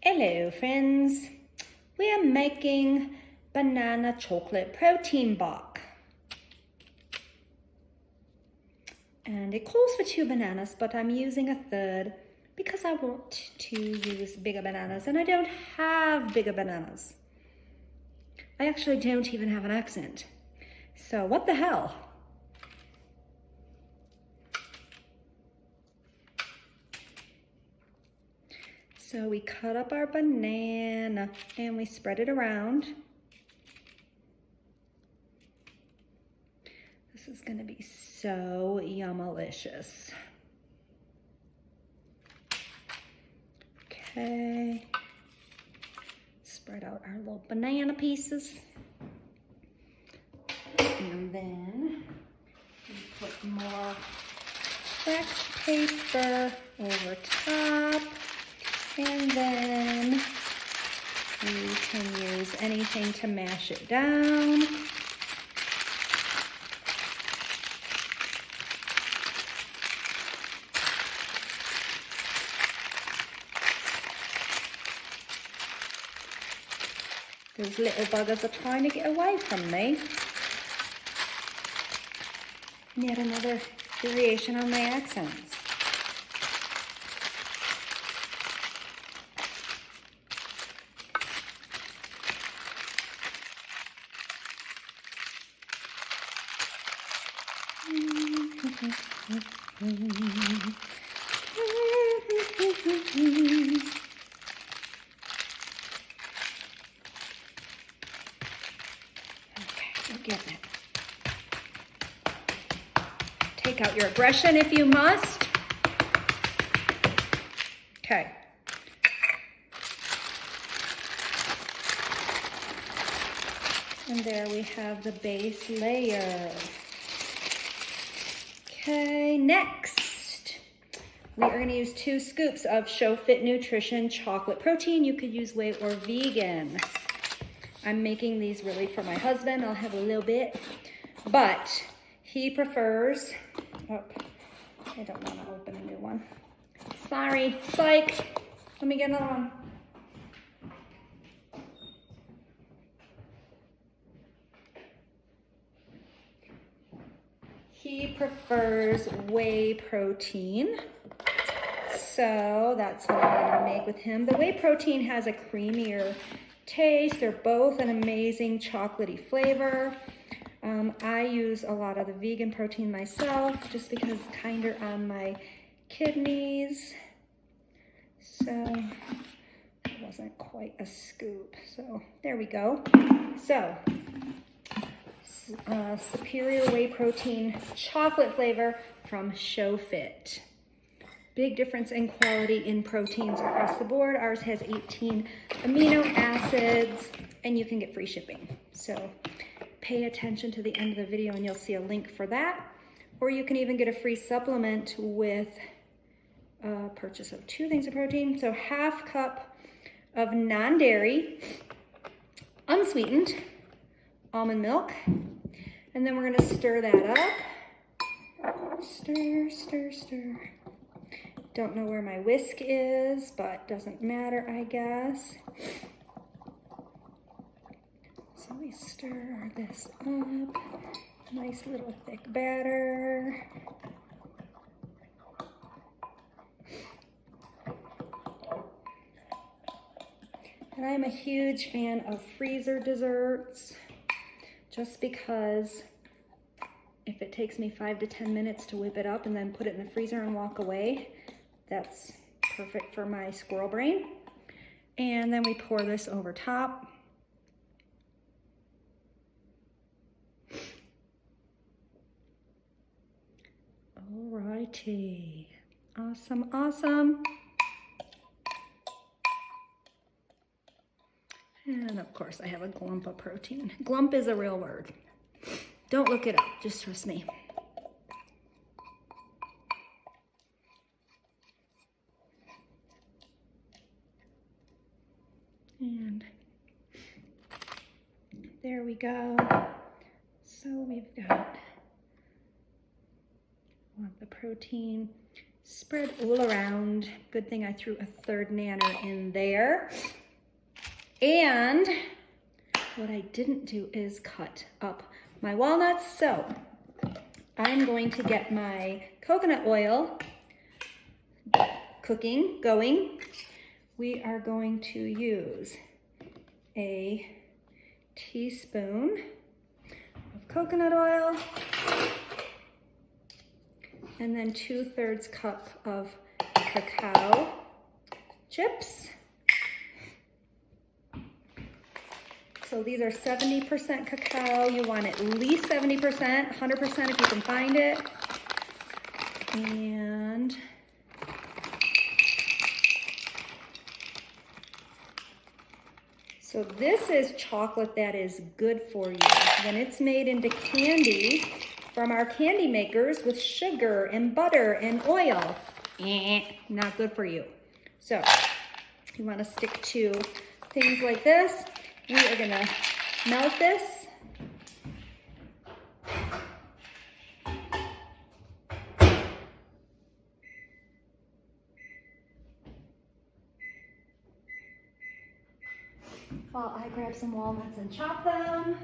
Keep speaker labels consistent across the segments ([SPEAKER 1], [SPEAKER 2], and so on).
[SPEAKER 1] Hello friends, we are making banana chocolate protein bar. And it calls for 2 bananas, but I'm using a third because I want to use bigger bananas and I don't have bigger bananas. I actually don't even have an accent. So what the hell? So we cut up our banana and we spread it around. This is gonna be so yummalicious. Okay, spread out our little banana pieces. And then we put more wax paper over top. And then you can use anything to mash it down. Those little buggers are trying to get away from me. Yet another variation on my accents. Okay, we're getting it. Take out your aggression if you must. Okay. And there we have the base layer. Okay, next, we are gonna use 2 scoops of SchoFit Nutrition chocolate protein. You could use whey or vegan. I'm making these really for my husband. I'll have a little bit, but he prefers, oh, I don't wanna open a new one. Sorry, psych, let me get another one. He prefers whey protein, so that's what I'm gonna make with him. The whey protein has a creamier taste. They're both an amazing chocolatey flavor. I use a lot of the vegan protein myself just because it's kinder on my kidneys. So it wasn't quite a scoop. So there we go. So superior whey protein chocolate flavor from SchoFit. Big difference in quality in proteins across the board. Ours has 18 amino acids and you can get free shipping. So pay attention to the end of the video and you'll see a link for that. Or you can even get a free supplement with a purchase of 2 things of protein. So 1/2 cup of non-dairy, unsweetened almond milk. And then we're gonna stir that up. Stir, stir, stir. Don't know where my whisk is, but doesn't matter, I guess. So we stir this up. Nice little thick batter. And I'm a huge fan of freezer desserts, just because if it takes me 5 to 10 minutes to whip it up and then put it in the freezer and walk away, that's perfect for my squirrel brain. And then we pour this over top. Alrighty, awesome, awesome. And of course I have a glump of protein. Glump is a real word. Don't look it up, just trust me. And there we go. So we've got the protein Spread all around. Good thing I threw a third nanner in there. And what I didn't do is cut up my walnuts. So I'm going to get my coconut oil going. We are going to use a teaspoon of coconut oil and then 2/3 cup of cacao chips. So these are 70% cacao. You want at least 70%, 100% if you can find it. And so this is chocolate that is good for you. When it's made into candy from our candy makers with sugar and butter and oil, not good for you. So you want to stick to things like this. We are gonna melt this. While I grab some walnuts and chop them.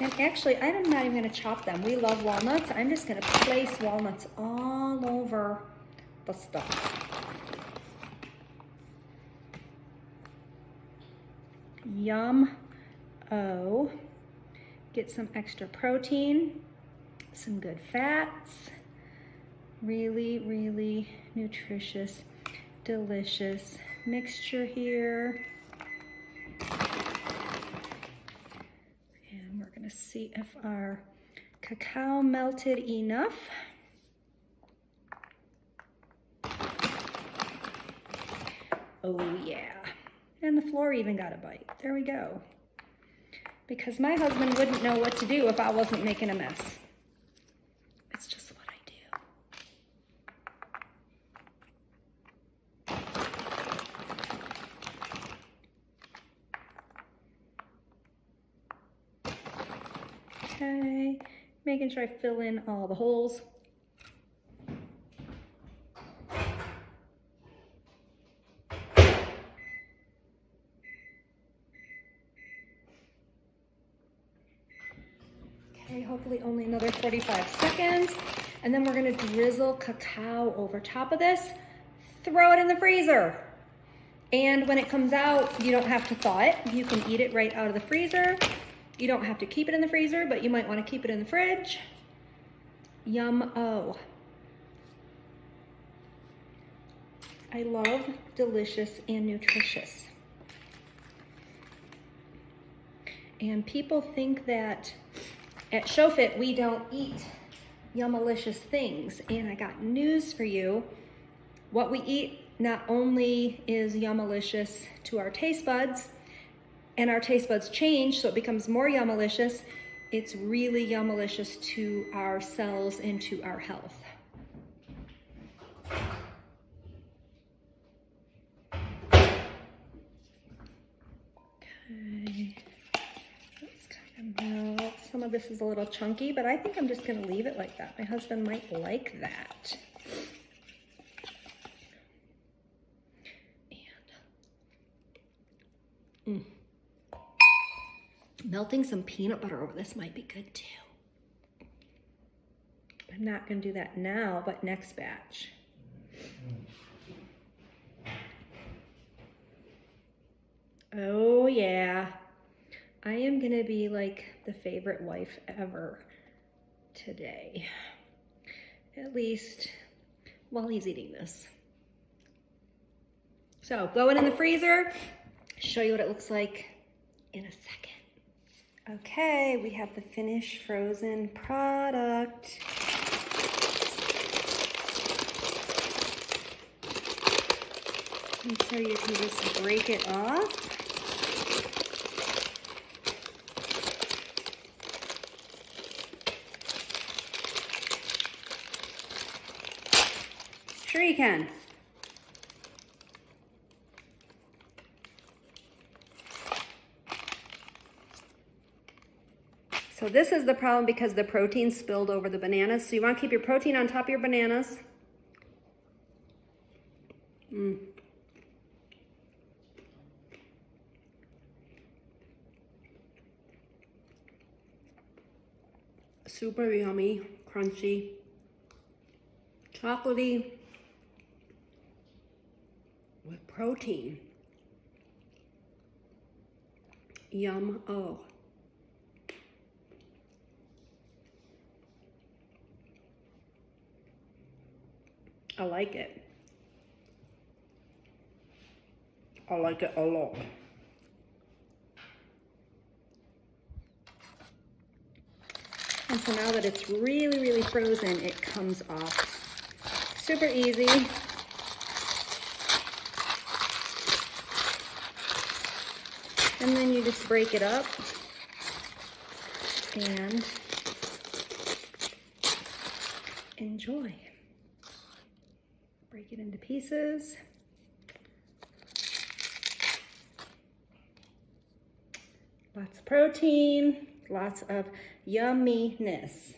[SPEAKER 1] And actually, I'm not even going to chop them. We love walnuts. I'm just going to place walnuts all over the stuff. Yum. Oh. Get some extra protein, some good fats. Really, really nutritious, delicious mixture here. And we're gonna see if our cacao melted enough. Oh yeah. And the floor even got a bite. There we go. Because my husband wouldn't know what to do if I wasn't making a mess. It's just what I do. Okay, making sure I fill in all the holes. Okay, hopefully only another 45 seconds. And then we're gonna drizzle cacao over top of this, throw it in the freezer. And when it comes out, you don't have to thaw it. You can eat it right out of the freezer. You don't have to keep it in the freezer, but you might wanna keep it in the fridge. Yum-o. I love delicious and nutritious. And people think that at Schofit, we don't eat yummalicious things. And I got news for you. What we eat not only is yummalicious to our taste buds, and our taste buds change, so it becomes more yummalicious, it's really yummalicious to our cells and to our health. Okay. Some of this is a little chunky, but I think I'm just going to leave it like that. My husband might like that. And melting some peanut butter over this might be good too. I'm not going to do that now, but next batch. Oh yeah. I am gonna be like the favorite wife ever today. At least while he's eating this. So going in the freezer, show you what it looks like in a second. Okay, we have the finished frozen product. And so you can just break it off.
[SPEAKER 2] you can. So this is the problem because the protein spilled over the bananas. So you want to keep your protein on top of your bananas. Super yummy, crunchy, chocolatey, with protein. Yum, oh. I like it. I like it a lot.
[SPEAKER 1] And so now that it's really, really frozen, it comes off super easy. And then you just break it up and enjoy. Break it into pieces. Lots of protein, lots of yumminess.